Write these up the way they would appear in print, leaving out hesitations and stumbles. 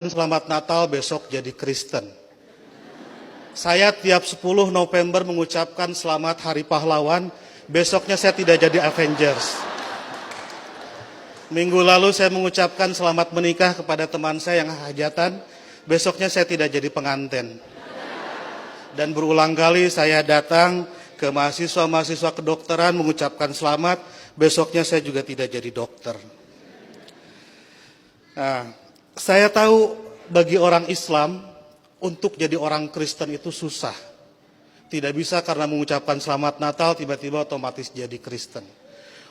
Selamat Natal, besok jadi Kristen. Saya tiap 10 November mengucapkan selamat Hari Pahlawan, besoknya saya tidak jadi Avengers. Minggu lalu saya mengucapkan selamat menikah kepada teman saya yang hajatan, besoknya saya tidak jadi pengantin. Dan berulang kali saya datang ke mahasiswa-mahasiswa kedokteran mengucapkan selamat, besoknya saya juga tidak jadi dokter. Nah, saya tahu bagi orang Islam untuk jadi orang Kristen itu susah. Tidak bisa karena mengucapkan selamat Natal tiba-tiba otomatis jadi Kristen.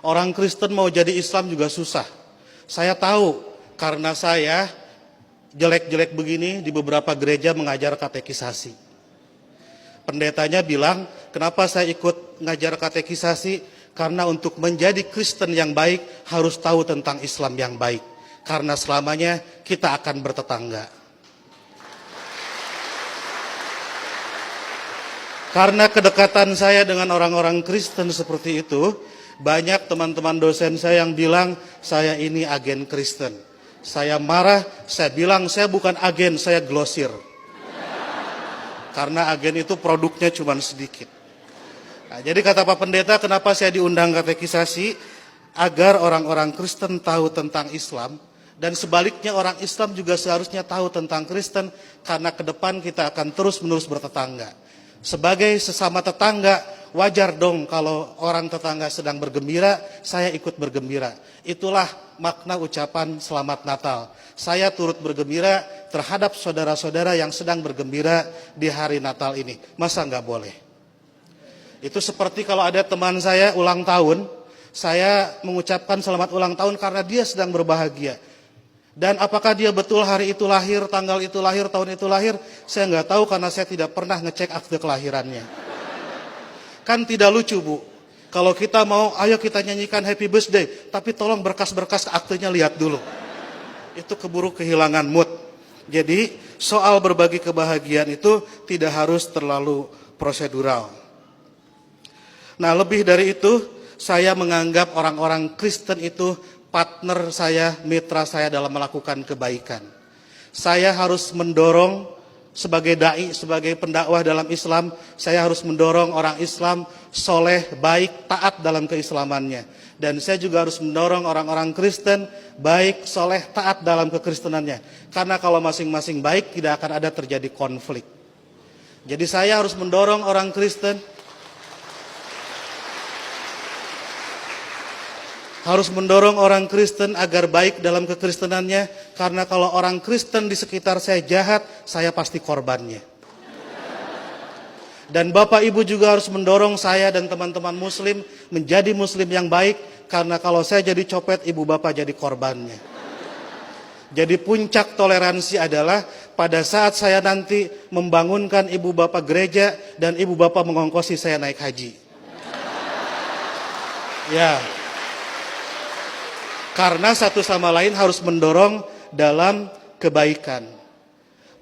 Orang Kristen mau jadi Islam juga susah. Saya tahu karena saya jelek-jelek begini di beberapa gereja mengajar katekisasi. Pendetanya bilang, kenapa saya ikut ngajar katekisasi? Karena untuk menjadi Kristen yang baik harus tahu tentang Islam yang baik. Karena selamanya kita akan bertetangga. Karena kedekatan saya dengan orang-orang Kristen seperti itu, banyak teman-teman dosen saya yang bilang, saya ini agen Kristen. Saya marah, saya bilang, saya bukan agen, saya glosir. Karena agen itu produknya cuma sedikit. Nah, jadi kata Pak Pendeta, kenapa saya diundang katekisasi? Agar orang-orang Kristen tahu tentang Islam. Dan sebaliknya orang Islam juga seharusnya tahu tentang Kristen, karena ke depan kita akan terus-menerus bertetangga. Sebagai sesama tetangga, wajar dong kalau orang tetangga sedang bergembira, saya ikut bergembira. Itulah makna ucapan Selamat Natal. Saya turut bergembira terhadap saudara-saudara yang sedang bergembira di hari Natal ini. Masa nggak boleh? Itu seperti kalau ada teman saya ulang tahun, saya mengucapkan selamat ulang tahun karena dia sedang berbahagia. Dan apakah dia betul hari itu lahir, tanggal itu lahir, tahun itu lahir, saya nggak tahu karena saya tidak pernah ngecek akte kelahirannya. Kan tidak lucu, Bu. Kalau kita mau, ayo kita nyanyikan happy birthday, tapi tolong berkas-berkas aktenya lihat dulu. Itu keburu kehilangan mood. Jadi soal berbagi kebahagiaan itu tidak harus terlalu prosedural. Nah, lebih dari itu, saya menganggap orang-orang Kristen itu partner saya, mitra saya dalam melakukan kebaikan. Saya harus mendorong sebagai dai, sebagai pendakwah dalam Islam, saya harus mendorong orang Islam soleh, baik, taat dalam keislamannya. Dan saya juga harus mendorong orang-orang Kristen baik, soleh, taat dalam kekristenannya. Karena kalau masing-masing baik tidak akan ada terjadi konflik. Jadi saya harus mendorong orang Kristen, harus mendorong orang Kristen agar baik dalam kekristenannya, karena kalau orang Kristen di sekitar saya jahat, saya pasti korbannya. Dan Bapak Ibu juga harus mendorong saya dan teman-teman Muslim menjadi Muslim yang baik, karena kalau saya jadi copet, Ibu Bapak jadi korbannya. Jadi puncak toleransi adalah pada saat saya nanti membangunkan Ibu Bapak gereja dan Ibu Bapak mengongkosi saya naik haji. Ya. Karena satu sama lain harus mendorong dalam kebaikan.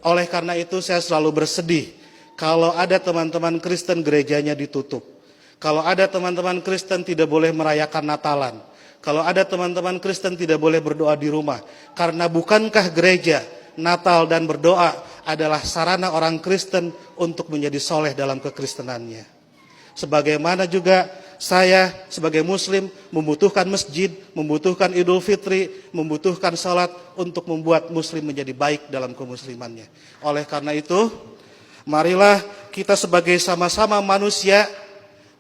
Oleh karena itu saya selalu bersedih kalau ada teman-teman Kristen gerejanya ditutup. Kalau ada teman-teman Kristen tidak boleh merayakan Natalan. Kalau ada teman-teman Kristen tidak boleh berdoa di rumah. Karena bukankah gereja, Natal dan berdoa adalah sarana orang Kristen untuk menjadi soleh dalam kekristenannya. Sebagaimana juga saya sebagai Muslim membutuhkan masjid, membutuhkan Idul Fitri, membutuhkan salat untuk membuat Muslim menjadi baik dalam kemuslimannya. Oleh karena itu, marilah kita sebagai sama-sama manusia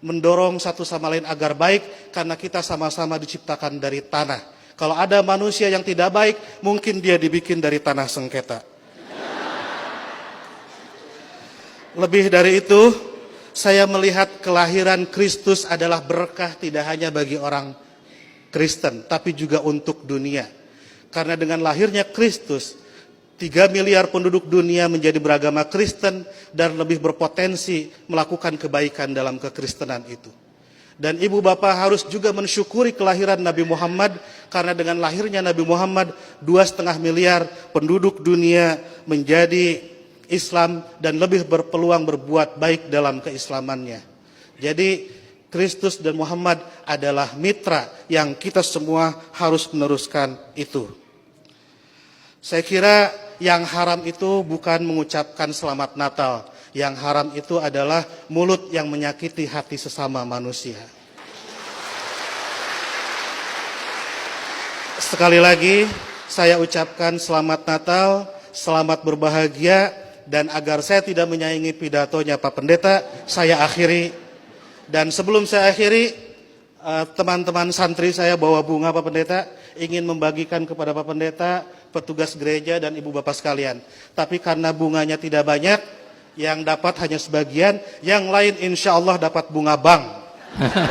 mendorong satu sama lain agar baik, karena kita sama-sama diciptakan dari tanah. Kalau ada manusia yang tidak baik, mungkin dia dibikin dari tanah sengketa. Lebih dari itu, saya melihat kelahiran Kristus adalah berkah tidak hanya bagi orang Kristen, tapi juga untuk dunia. Karena dengan lahirnya Kristus, 3 miliar penduduk dunia menjadi beragama Kristen dan lebih berpotensi melakukan kebaikan dalam kekristenan itu. Dan Ibu Bapak harus juga mensyukuri kelahiran Nabi Muhammad, karena dengan lahirnya Nabi Muhammad, 2,5 miliar penduduk dunia menjadi Islam dan lebih berpeluang berbuat baik dalam keislamannya. Jadi Kristus dan Muhammad adalah mitra yang kita semua harus meneruskan itu. Saya kira yang haram itu bukan mengucapkan selamat Natal. Yang haram itu adalah mulut yang menyakiti hati sesama manusia. Sekali lagi, saya ucapkan selamat Natal, selamat berbahagia, dan agar saya tidak menyaingi pidatonya Pak Pendeta, saya akhiri. Dan sebelum saya akhiri, teman-teman santri saya bawa bunga Pak Pendeta, ingin membagikan kepada Pak Pendeta, petugas gereja, dan ibu bapak sekalian. Tapi karena bunganya tidak banyak, yang dapat hanya sebagian, yang lain insya Allah dapat bunga bank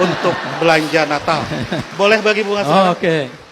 untuk belanja Natal. Boleh bagi bunga? Oke.